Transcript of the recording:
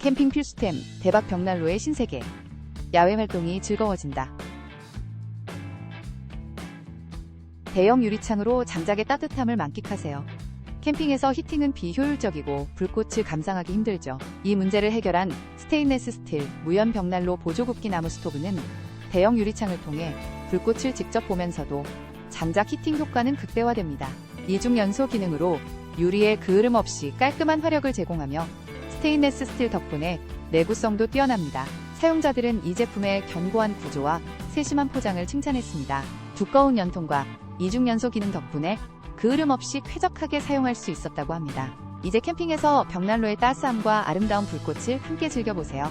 캠핑 필수템, 대박 벽난로의 신세계. 야외 활동이 즐거워진다. 대형 유리창으로 장작의 따뜻함을 만끽하세요. 캠핑에서 히팅은 비효율적이고 불꽃을 감상하기 힘들죠. 이 문제를 해결한 스테인레스 스틸 무연 벽난로 보조굽기 나무 스토브는 대형 유리창을 통해 불꽃을 직접 보면서도 장작 히팅 효과는 극대화됩니다. 이중 연소 기능으로 유리에 그을음 없이 깔끔한 화력을 제공하며 스테인레스 스틸 덕분에 내구성도 뛰어납니다. 사용자들은 이 제품의 견고한 구조와 세심한 포장을 칭찬했습니다. 두꺼운 연통과 이중 연소 기능 덕분에 그을음 없이 쾌적하게 사용할 수 있었다고 합니다. 이제 캠핑에서 벽난로의 따스함과 아름다운 불꽃을 함께 즐겨보세요.